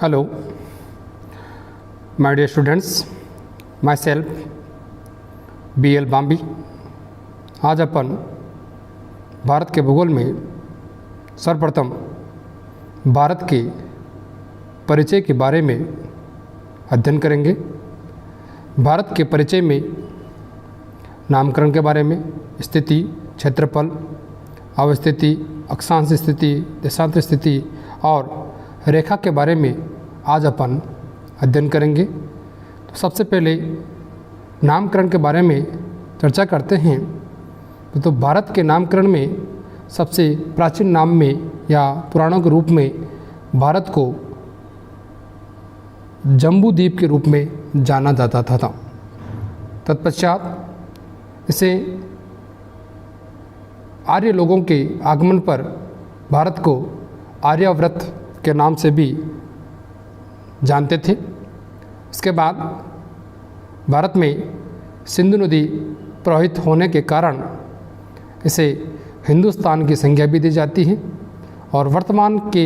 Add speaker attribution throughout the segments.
Speaker 1: Hello my dear students, myself BL Bambi. आज अपन भारत के भूगोल में सर्वप्रथम भारत के परिचय के बारे में अध्ययन करेंगे। भारत के परिचय में नामकरण के बारे में, स्थिति, क्षेत्रफल, अवस्थिति, अक्षांश स्थिति, देशांतर स्थिति और रेखा के बारे में आज अपन अध्ययन करेंगे। तो सबसे पहले नामकरण के बारे में चर्चा करते हैं। तो भारत के नामकरण में सबसे प्राचीन नाम में या पुराणों के रूप में भारत को जम्बू द्वीप के रूप में जाना जाता था। तत्पश्चात इसे आर्य लोगों के आगमन पर भारत को आर्यावर्त के नाम से भी जानते थे। इसके बाद भारत में सिंधु नदी प्रवाहित होने के कारण इसे हिंदुस्तान की संज्ञा भी दी जाती है। और वर्तमान के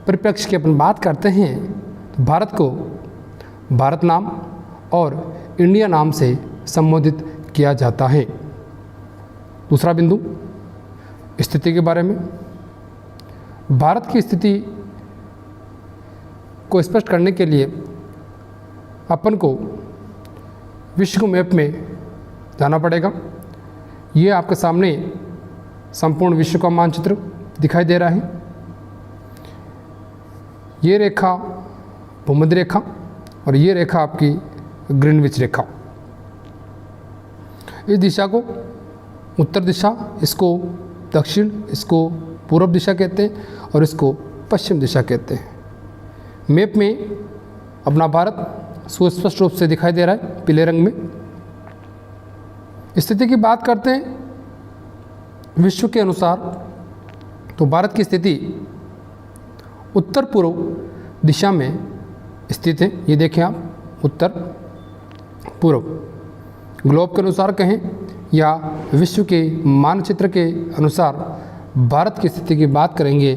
Speaker 1: परिप्रेक्ष्य की अपन बात करते हैं तो भारत को भारत नाम और इंडिया नाम से संबोधित किया जाता है। दूसरा बिंदु, स्थिति के बारे में। भारत की स्थिति को स्पष्ट करने के लिए अपन को विश्व मैप में जाना पड़ेगा। ये आपके सामने संपूर्ण विश्व का मानचित्र दिखाई दे रहा है। ये रेखा भूमध्य रेखा और ये रेखा आपकी ग्रीनविच रेखा। इस दिशा को उत्तर दिशा, इसको दक्षिण, इसको पूर्व दिशा कहते हैं और इसको पश्चिम दिशा कहते हैं। मैप में अपना भारत सुस्पष्ट रूप से दिखाई दे रहा है पीले रंग में। स्थिति की बात करते हैं विश्व के अनुसार, तो भारत की स्थिति उत्तर पूर्व दिशा में स्थित है। ये देखें आप, उत्तर पूर्व। ग्लोब के अनुसार कहें या विश्व के मानचित्र के अनुसार भारत की स्थिति की बात करेंगे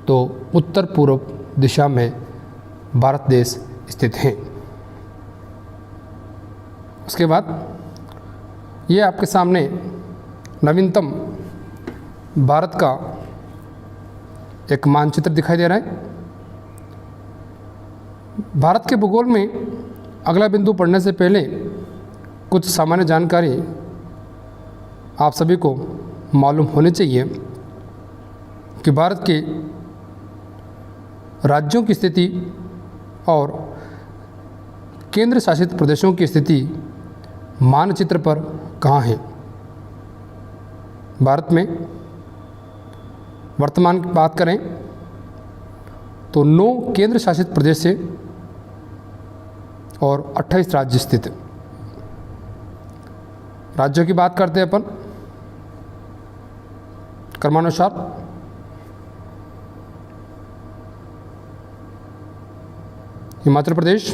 Speaker 1: तो उत्तर पूर्व दिशा में भारत देश स्थित है। उसके बाद ये आपके सामने नवीनतम भारत का एक मानचित्र दिखाई दे रहा है। भारत के भूगोल में अगला बिंदु पढ़ने से पहले कुछ सामान्य जानकारी आप सभी को मालूम होनी चाहिए कि भारत के राज्यों की स्थिति और केंद्र शासित प्रदेशों की स्थिति मानचित्र पर कहाँ है। भारत में वर्तमान की बात करें तो 9 केंद्र शासित प्रदेश है और 28 राज्य स्थित है। राज्यों की बात करते हैं अपन क्रमानुसार। हिमाचल प्रदेश,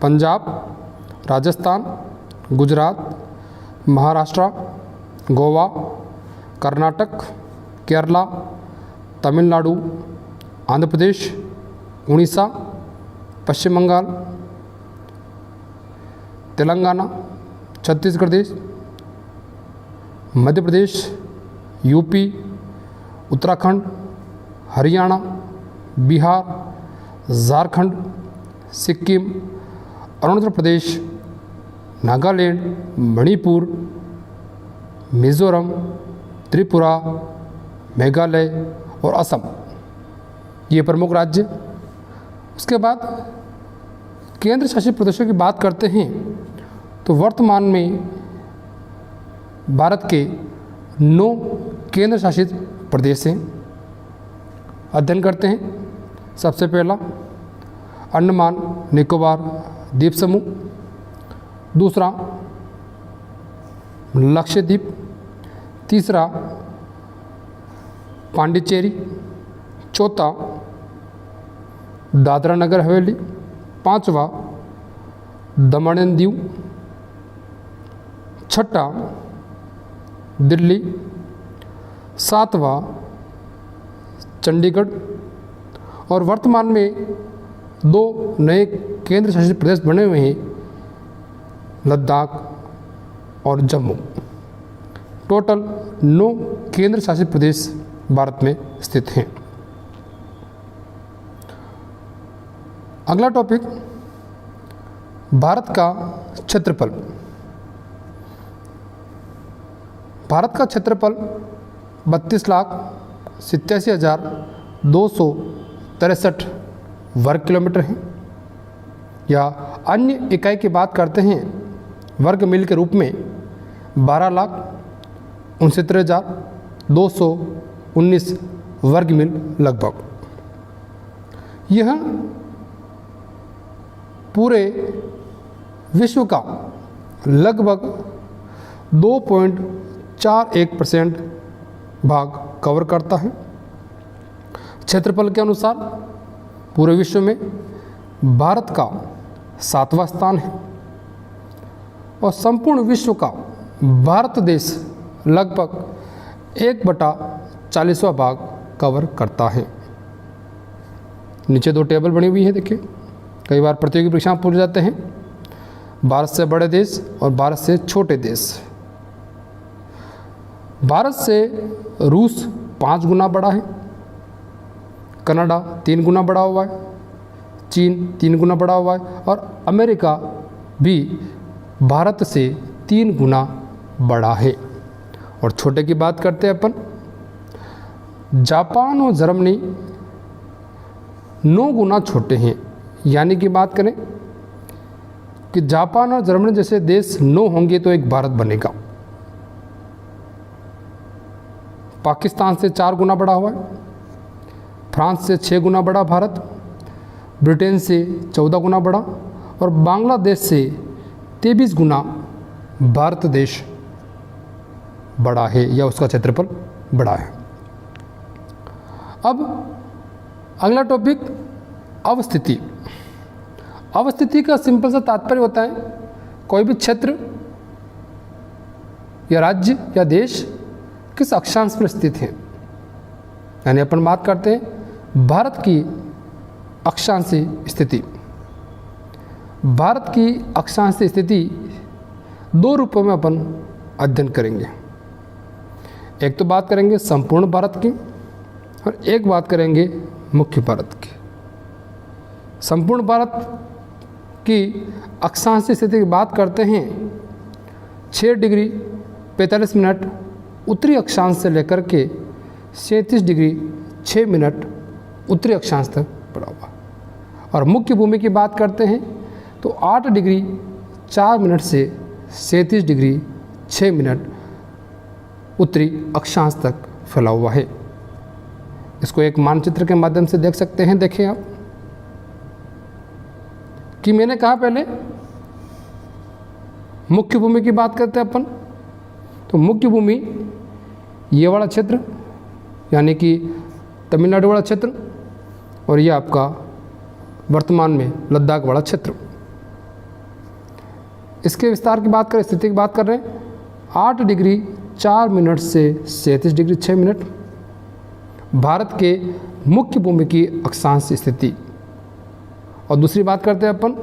Speaker 1: पंजाब, राजस्थान, गुजरात, महाराष्ट्र, गोवा, कर्नाटक, केरला, तमिलनाडु, आंध्र प्रदेश, उड़ीसा, पश्चिम बंगाल, तेलंगाना, छत्तीसगढ़ प्रदेश, मध्य प्रदेश, यूपी, उत्तराखंड, हरियाणा, बिहार, झारखंड, सिक्किम, अरुणाचल प्रदेश, नागालैंड, मणिपुर, मिज़ोरम, त्रिपुरा, मेघालय और असम, ये प्रमुख राज्य। उसके बाद केंद्र शासित प्रदेशों की बात करते हैं तो वर्तमान में भारत के 9 केंद्र शासित प्रदेश हैं। अध्ययन करते हैं। सबसे पहला अंडमान निकोबार द्वीप समूह, दूसरा लक्षद्वीप, तीसरा पांडिचेरी, चौथा दादरा नगर हवेली, पांचवा दमन एंड दीव, छठा दिल्ली, सातवां चंडीगढ़ और वर्तमान में 2 नए केंद्र शासित प्रदेश बने हुए हैं, लद्दाख और जम्मू। टोटल 9 केंद्र शासित प्रदेश भारत में स्थित हैं। अगला टॉपिक, भारत का क्षेत्रफल। भारत का क्षेत्रफल 32,87,263 वर्ग किलोमीटर है, या अन्य इकाई की बात करते हैं वर्ग मील के रूप में 12,69,219 वर्ग मील लगभग। यह पूरे विश्व का लगभग 2.41% भाग कवर करता है। क्षेत्रफल के अनुसार पूरे विश्व में भारत का 7वां स्थान है और संपूर्ण विश्व का भारत देश लगभग 1/40वां भाग कवर करता है। नीचे 2 टेबल बनी हुई है, देखिए। कई बार प्रतियोगी परीक्षा में पूछ जाते हैं, भारत से बड़े देश और भारत से छोटे देश। भारत से रूस 5 गुना बड़ा है, कनाडा 3 गुना बड़ा हुआ है, चीन 3 गुना बड़ा हुआ है और अमेरिका भी भारत से 3 गुना बड़ा है। और छोटे की बात करते हैं अपन, जापान और जर्मनी 9 गुना छोटे हैं। यानी कि बात करें कि जापान और जर्मनी जैसे देश 9 होंगे तो एक भारत बनेगा। पाकिस्तान से 4 गुना बड़ा हुआ है, फ्रांस से 6 गुना बड़ा भारत, ब्रिटेन से 14 गुना बड़ा और बांग्लादेश से 23 गुना भारत देश बड़ा है, या उसका क्षेत्रफल बड़ा है। अब अगला टॉपिक, अवस्थिति। अवस्थिति का सिंपल सा तात्पर्य होता है कोई भी क्षेत्र या राज्य या देश किस अक्षांश पर स्थित है। यानी अपन बात करते हैं भारत की अक्षांशीय स्थिति। भारत की अक्षांशीय स्थिति 2 रूपों में अपन अध्ययन करेंगे। एक तो बात करेंगे संपूर्ण भारत की और एक बात करेंगे मुख्य भारत की। संपूर्ण भारत की अक्षांशीय स्थिति की बात करते हैं 6 डिग्री 45 मिनट उत्तरी अक्षांश से लेकर के 37 डिग्री 6 मिनट उत्तरी अक्षांश तक पड़ा हुआ। और मुख्य भूमि की बात करते हैं तो 8 डिग्री 4 मिनट से 37 डिग्री 6 मिनट उत्तरी अक्षांश तक फैला हुआ है। इसको एक मानचित्र के माध्यम से देख सकते हैं। देखें आप कि मैंने कहा पहले मुख्य भूमि की बात करते हैं अपन, तो मुख्य भूमि ये वाला क्षेत्र यानी कि तमिलनाडु वाला क्षेत्र और ये आपका वर्तमान में लद्दाख वाला क्षेत्र। इसके विस्तार की बात करें, स्थिति की बात कर रहे हैं 8 डिग्री 4 मिनट से 37 डिग्री 6 मिनट भारत के मुख्य भूमि की अक्षांश स्थिति। और दूसरी बात करते हैं अपन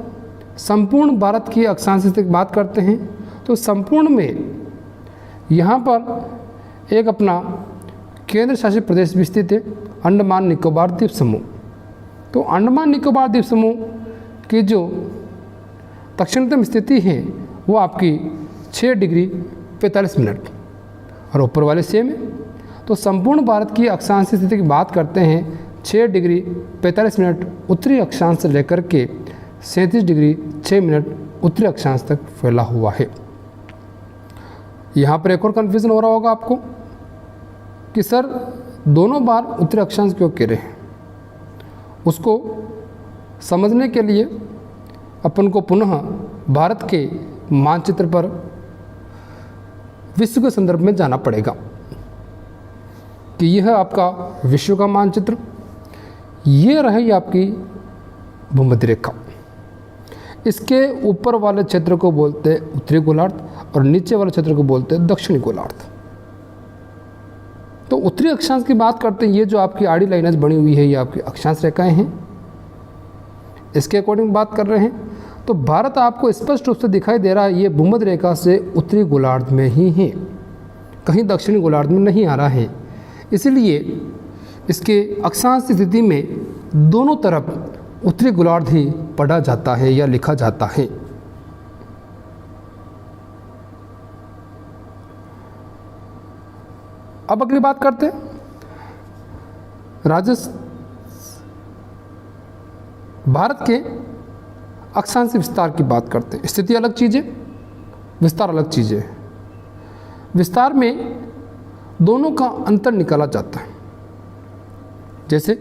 Speaker 1: संपूर्ण भारत की अक्षांश स्थिति की बात करते हैं तो संपूर्ण में यहाँ पर एक अपना केंद्र शासित प्रदेश भी स्थित है, अंडमान निकोबार द्वीप समूह। तो अंडमान निकोबार द्वीप समूह की जो दक्षिणतम स्थिति है वो आपकी 6 डिग्री 45 मिनट और ऊपर वाले सेम है। तो संपूर्ण भारत की अक्षांश स्थिति की बात करते हैं 6 डिग्री 45 मिनट उत्तरी अक्षांश से लेकर के 37 डिग्री 6 मिनट उत्तरी अक्षांश तक फैला हुआ है। यहाँ पर एक और कन्फ्यूज़न हो रहा होगा आपको कि सर दोनों बार उत्तरी अक्षांश क्यों कह रहे हैं। उसको समझने के लिए अपन को पुनः भारत के मानचित्र पर विश्व के संदर्भ में जाना पड़ेगा कि यह आपका विश्व का मानचित्र, ये रही आपकी भूमध्य रेखा। इसके ऊपर वाले क्षेत्र को बोलते हैं उत्तरी गोलार्ध और नीचे वाले क्षेत्र को बोलते हैं दक्षिणी गोलार्ध। तो उत्तरी अक्षांश की बात करते हैं, ये जो आपकी आड़ी लाइनें बनी हुई है ये आपकी अक्षांश रेखाएं हैं। इसके अकॉर्डिंग बात कर रहे हैं तो भारत आपको स्पष्ट रूप से दिखाई दे रहा है, ये भूमध्य रेखा से उत्तरी गोलार्ध में ही है, कहीं दक्षिणी गोलार्ध में नहीं आ रहा है। इसलिए इसके अक्षांश स्थिति में दोनों तरफ उत्तरी गोलार्ध ही पढ़ा जाता है या लिखा जाता है। अब अगली बात करते हैं भारत के अक्षांश विस्तार की बात करते हैं। स्थिति अलग चीज़ है, विस्तार अलग चीज़ है। विस्तार में दोनों का अंतर निकाला जाता है, जैसे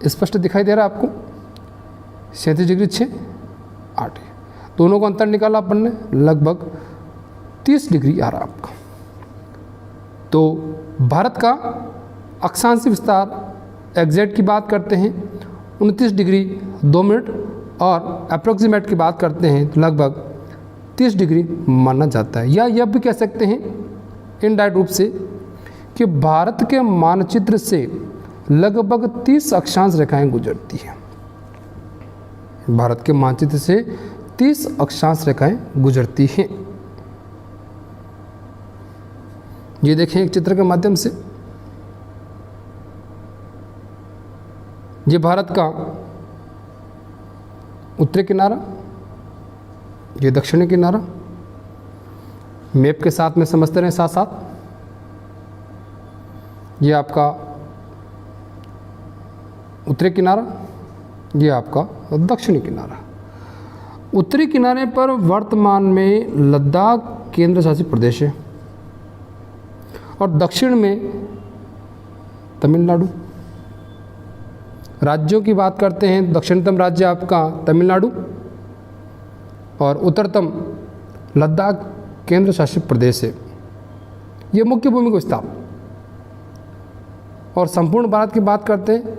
Speaker 1: स्पष्ट दिखाई दे रहा है आपको 37 डिग्री 6 8, दोनों का अंतर निकाला अपन ने, लगभग 30 डिग्री आ रहा है आपका। तो भारत का अक्षांश विस्तार एग्जैक्ट की बात करते हैं 29 डिग्री 2 मिनट और अप्रोक्सीमेट की बात करते हैं तो लगभग 30 डिग्री माना जाता है। या यह भी कह सकते हैं इनडायरेक्ट रूप से कि भारत के मानचित्र से लगभग 30 अक्षांश रेखाएं गुजरती हैं। भारत के मानचित्र से 30 अक्षांश रेखाएं गुजरती हैं। ये देखें एक चित्र के माध्यम से, ये भारत का उत्तरी किनारा, ये दक्षिणी किनारा, मैप के साथ में समझते रहें साथ साथ। ये आपका उत्तरी किनारा, ये आपका दक्षिणी किनारा। उत्तरी किनारे पर वर्तमान में लद्दाख केंद्र शासित प्रदेश है और दक्षिण में तमिलनाडु। राज्यों की बात करते हैं, दक्षिणतम राज्य आपका तमिलनाडु और उत्तरतम लद्दाख केंद्र शासित प्रदेश है। ये मुख्य भूमि का विस्तार। और संपूर्ण भारत की बात करते हैं,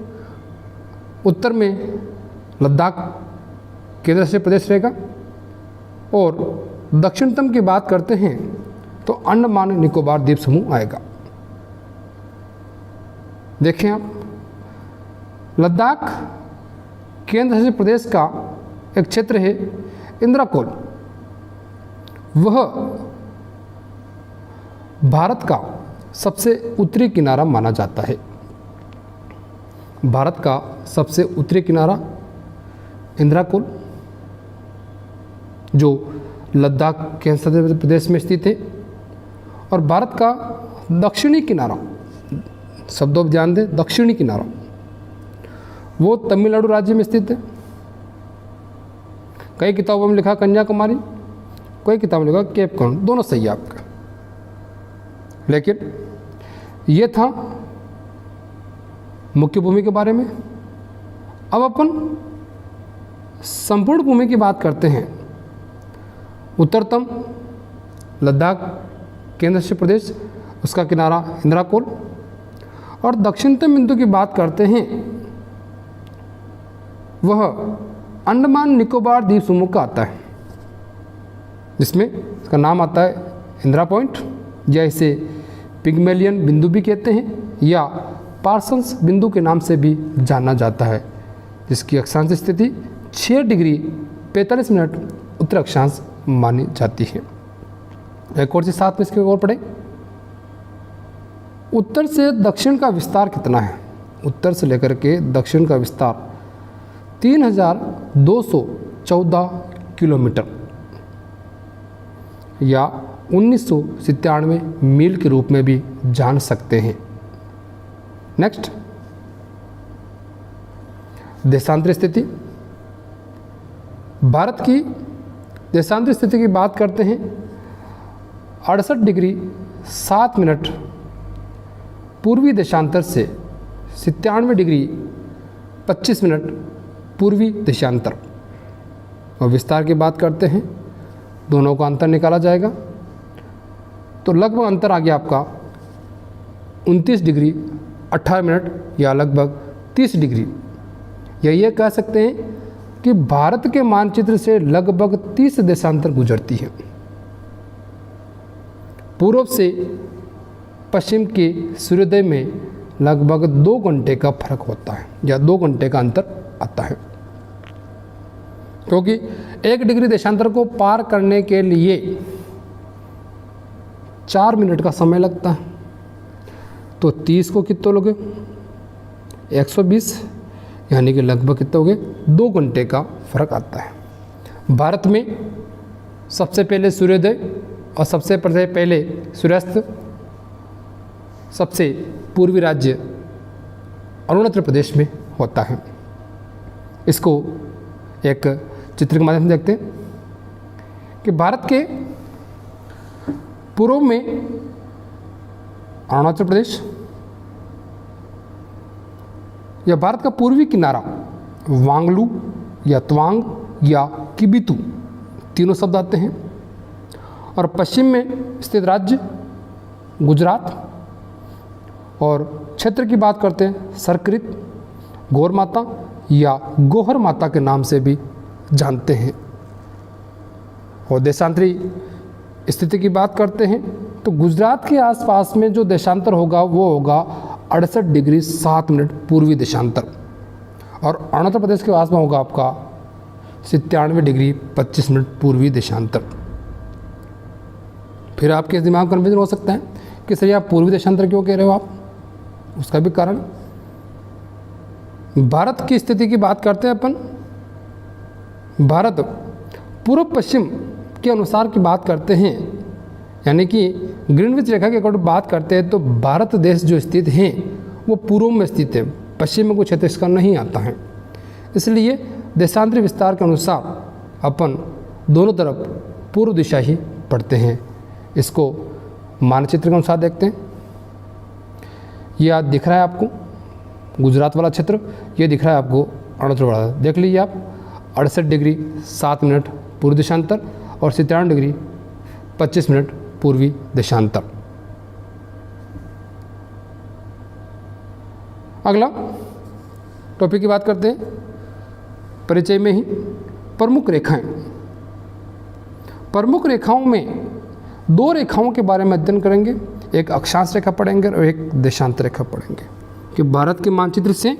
Speaker 1: उत्तर में लद्दाख केंद्र शासित प्रदेश रहेगा और दक्षिणतम की बात करते हैं तो अंडमान निकोबार द्वीप समूह आएगा। देखें आप, लद्दाख केंद्र शासित प्रदेश का एक क्षेत्र है इंद्राकोल, वह भारत का सबसे उत्तरी किनारा माना जाता है। भारत का सबसे उत्तरी किनारा इंद्राकोल, जो लद्दाख केंद्र शासित प्रदेश में स्थित है, और भारत का दक्षिणी किनारा, शब्दों ध्यान दें, दक्षिणी किनारा वो तमिलनाडु राज्य में स्थित है। कई किताबों में लिखा कन्याकुमारी, कोई किताब में लिखा केप कॉर्न, दोनों सही है आपका। लेकिन ये था मुख्य भूमि के बारे में। अब अपन संपूर्ण भूमि की बात करते हैं। उत्तरतम लद्दाख केंद्र शासित प्रदेश, उसका किनारा इंद्राकोल, और दक्षिणतम बिंदु की बात करते हैं, वह अंडमान निकोबार द्वीप समूह का आता है, जिसमें इसका नाम आता है इंदिरा पॉइंट, या इसे पिग्मेलियन बिंदु भी कहते हैं, या पार्सन्स बिंदु के नाम से भी जाना जाता है, जिसकी अक्षांश स्थिति 6 डिग्री 45 मिनट उत्तर अक्षांश मानी जाती है। एक और चीज साथ में इसके और पढ़े, उत्तर से दक्षिण का विस्तार कितना है। उत्तर से लेकर के दक्षिण का विस्तार 3214 किलोमीटर या 1997 मील के रूप में भी जान सकते हैं। नेक्स्ट, देशांतर स्थिति। भारत की देशांतर स्थिति की बात करते हैं, 68 डिग्री 7 मिनट पूर्वी देशांतर से 97 डिग्री 25 मिनट पूर्वी देशांतर। और विस्तार की बात करते हैं, दोनों का अंतर निकाला जाएगा तो लगभग अंतर आ गया आपका 29 डिग्री 18 मिनट या लगभग 30 डिग्री। या ये कह सकते हैं कि भारत के मानचित्र से लगभग 30 देशांतर गुजरती है। पूर्व से पश्चिम के सूर्योदय में लगभग 2 घंटे का फर्क होता है या 2 घंटे का अंतर आता है। क्योंकि 1 डिग्री देशांतर को पार करने के लिए 4 मिनट का समय लगता है। तो 30 को कितने लोगे 120, यानी कि लगभग कितने हो गए 2 घंटे का फर्क आता है। भारत में सबसे पहले सूर्योदय और सबसे पहले सूर्यास्त सबसे पूर्वी राज्य अरुणाचल प्रदेश में होता है। इसको एक चित्र के माध्यम से देखते हैं कि भारत के पूर्व में अरुणाचल प्रदेश या भारत का पूर्वी किनारा वांगलू या तवांग या किबितू तीनों शब्द आते हैं, और पश्चिम में स्थित राज्य गुजरात, और क्षेत्र की बात करते हैं सरकृत, गौर माता या गोहर माता के नाम से भी जानते हैं। और देशांतरी स्थिति की बात करते हैं तो गुजरात के आसपास में जो देशांतर होगा वो होगा 68 डिग्री 7 मिनट पूर्वी देशांतर, और अरुणाचल प्रदेश के आसपास होगा आपका 97 डिग्री 25 मिनट पूर्वी देशांतर। फिर आपके दिमाग में कन्फ्यूजन हो सकता है कि सर आप पूर्वी देशांतर क्यों कह रहे हो आप, उसका भी कारण भारत की स्थिति की बात करते हैं अपन। भारत पूर्व पश्चिम के अनुसार की बात करते हैं, यानी कि ग्रीनविच रेखा के अकॉर्डिंग बात करते हैं तो भारत देश जो स्थित है वो पूर्व में स्थित है, पश्चिम में कोई क्षेत्र इसका नहीं आता है। इसलिए देशांतरी विस्तार के अनुसार अपन दोनों तरफ पूर्व दिशा ही पढ़ते हैं। इसको मानचित्र के अनुसार देखते हैं। ये आज दिख रहा है आपको गुजरात वाला क्षेत्र, ये दिख रहा है आपको अरुणाचल वाला। देख लीजिए आप 68 डिग्री 7 मिनट पूर्व देशांतर और 97 डिग्री 25 मिनट पूर्वी देशांतर। अगला टॉपिक की बात करते हैं परिचय में ही प्रमुख रेखाएं। प्रमुख रेखाओं में 2 रेखाओं के बारे में अध्ययन करेंगे, एक अक्षांश रेखा पढ़ेंगे और एक देशांतर रेखा पढ़ेंगे कि भारत के मानचित्र से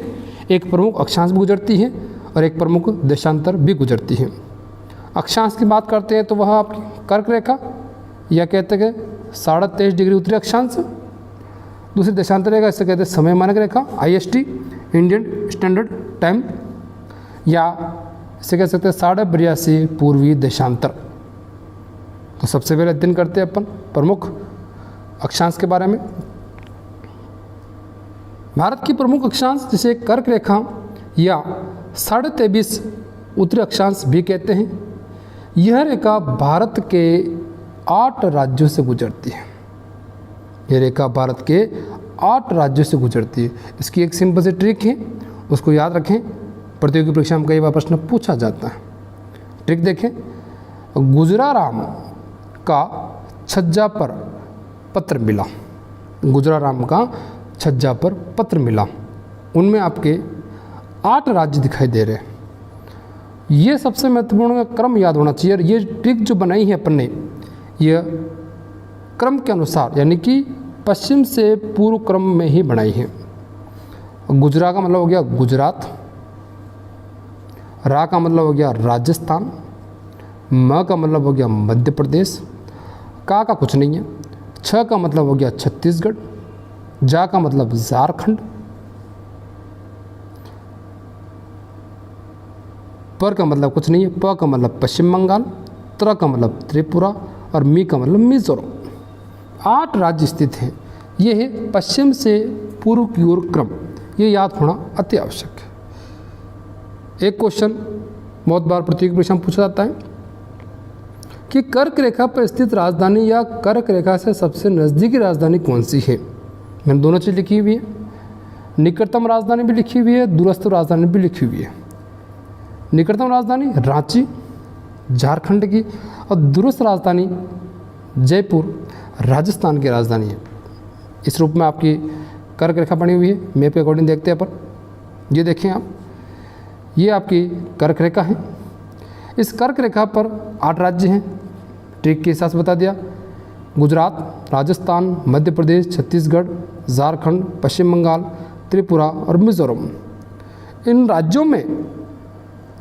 Speaker 1: एक प्रमुख अक्षांश भी गुजरती है और एक प्रमुख देशांतर भी गुजरती है। अक्षांश की बात करते हैं तो वह आपकी कर्क रेखा या कहते हैं 23.5 डिग्री उत्तरी अक्षांश। दूसरी देशांतर रेखा इसे कहते हैं समय मानक रेखा IST इंडियन स्टैंडर्ड टाइम, या इसे कह सकते हैं 82.5 पूर्वी देशांतर। तो सबसे पहले अध्ययन करते हैं अपन प्रमुख अक्षांश के बारे में। भारत की प्रमुख अक्षांश जिसे कर्क रेखा या 23.5 उत्तरी अक्षांश भी कहते हैं, यह रेखा भारत के 8 राज्यों से गुजरती है। यह रेखा भारत के 8 राज्यों से गुजरती है। इसकी एक सिंपल सी ट्रिक है, उसको याद रखें, प्रतियोगी परीक्षा में कई बार प्रश्न पूछा जाता है। ट्रिक देखें, गुजराराम का छज्जा पर पत्र मिला, गुजराराम का छज्जा पर पत्र मिला, उनमें आपके 8 राज्य दिखाई दे रहे हैं। ये सबसे महत्वपूर्ण क्रम याद होना चाहिए। और ये ट्रिक जो बनाई है अपन ने, यह क्रम के अनुसार यानी कि पश्चिम से पूर्व क्रम में ही बनाई है। गुजरा का मतलब हो गया गुजरात, रा का मतलब हो गया राजस्थान, म का मतलब हो गया मध्य प्रदेश, का कुछ नहीं है, छ का मतलब हो गया छत्तीसगढ़, जा का मतलब झारखंड, पर का मतलब कुछ नहीं है, प का मतलब पश्चिम बंगाल, त्र का मतलब त्रिपुरा और मी का मतलब मिजोरम। 8 राज्य स्थित हैं। ये है पश्चिम से पूर्व की ओर क्रम, ये याद होना अति आवश्यक है। एक क्वेश्चन बहुत बार प्रतियोगी परीक्षा में पूछा जाता है कि कर्क रेखा पर स्थित राजधानी या कर्क रेखा से सबसे नज़दीकी राजधानी कौन सी है। मैंने दोनों चीज़ लिखी हुई है, निकटतम राजधानी भी लिखी हुई है, दूरस्थ राजधानी भी लिखी हुई है। निकटतम राजधानी रांची झारखंड की और दूरस्थ राजधानी जयपुर राजस्थान की राजधानी है। इस रूप में आपकी कर्क रेखा बनी हुई है। मैप के अकॉर्डिंग देखते हैं पर ये देखें आप, ये आपकी कर्क रेखा है। इस कर्क रेखा पर 8 राज्य हैं, ट्रिक के हिसाब से बता दिया, गुजरात, राजस्थान, मध्य प्रदेश, छत्तीसगढ़, झारखंड, पश्चिम बंगाल, त्रिपुरा और मिजोरम। इन राज्यों में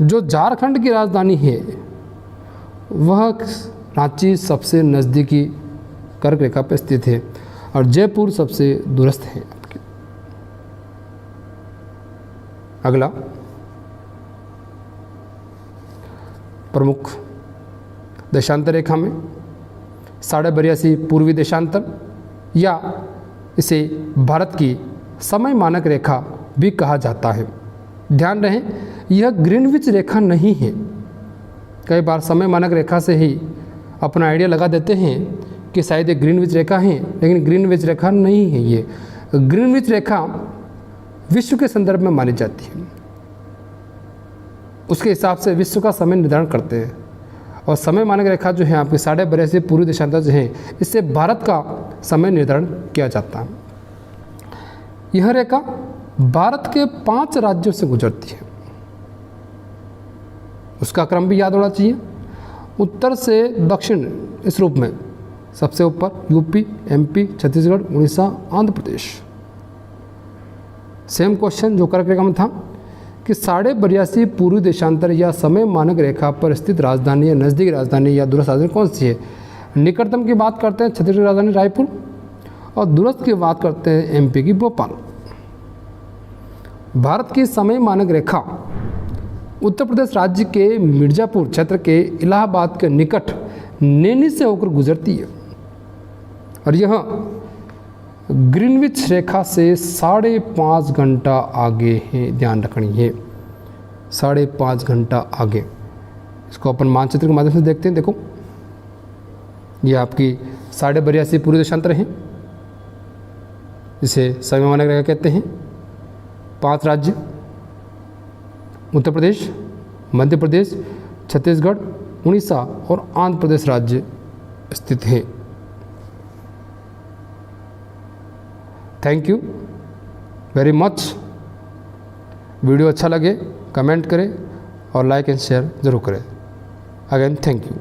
Speaker 1: जो झारखंड की राजधानी है वह रांची सबसे नज़दीकी कर्क रेखा पर स्थित है और जयपुर सबसे दूरस्थ है आपके। अगला प्रमुख देशांतर रेखा में 82.5 पूर्वी देशांतर या इसे भारत की समय मानक रेखा भी कहा जाता है। ध्यान रहे यह ग्रीनविच रेखा नहीं है। कई बार समय मानक रेखा से ही अपना आइडिया लगा देते हैं कि शायद ये ग्रीनविच रेखा है, लेकिन ग्रीनविच रेखा नहीं है। ये ग्रीनविच रेखा विश्व के संदर्भ में मानी जाती है, उसके हिसाब से विश्व का समय निर्धारण करते हैं। और समय मानक रेखा जो है आपकी 82.5 पूर्वी देशांतर जो है, इससे भारत का समय निर्धारण किया जाता है। यह रेखा भारत के 5 राज्यों से गुजरती है। उसका क्रम भी याद होना चाहिए, उत्तर से दक्षिण इस रूप में। सबसे ऊपर UP, MP, Chhattisgarh, Orissa, Andhra Pradesh. Same question जो कर्क रेखा में था कि 82.5 पूर्वी देशांतर या समय मानक रेखा पर स्थित राजधानी या नज़दीकी राजधानी या दूरस्थ राजधानी कौन सी है? निकटतम की बात करते हैं छत्तीसगढ़ की राजधानी रायपुर, और दूरस्थ की बात करते हैं एमपी की भोपाल। भारत की समय मानक रेखा उत्तर प्रदेश राज्य के मिर्जापुर क्षेत्र के इलाहाबाद के निकट नैनी से होकर गुजरती है और यह ग्रीनविच रेखा से 5.5 घंटा आगे है। ध्यान रखनी है, 5.5 घंटा आगे। इसको अपन मानचित्र के माध्यम से देखते हैं। देखो, ये आपकी 82.5 पूर्वी देशांतर है, इसे समय मानक रेखा कहते हैं। 5 राज्य उत्तर प्रदेश, मध्य प्रदेश, छत्तीसगढ़, उड़ीसा और आंध्र प्रदेश राज्य स्थित हैं। Thank you very much. Video अच्छा लगे कमेंट करें और लाइक एंड शेयर ज़रूर करें। Again thank you.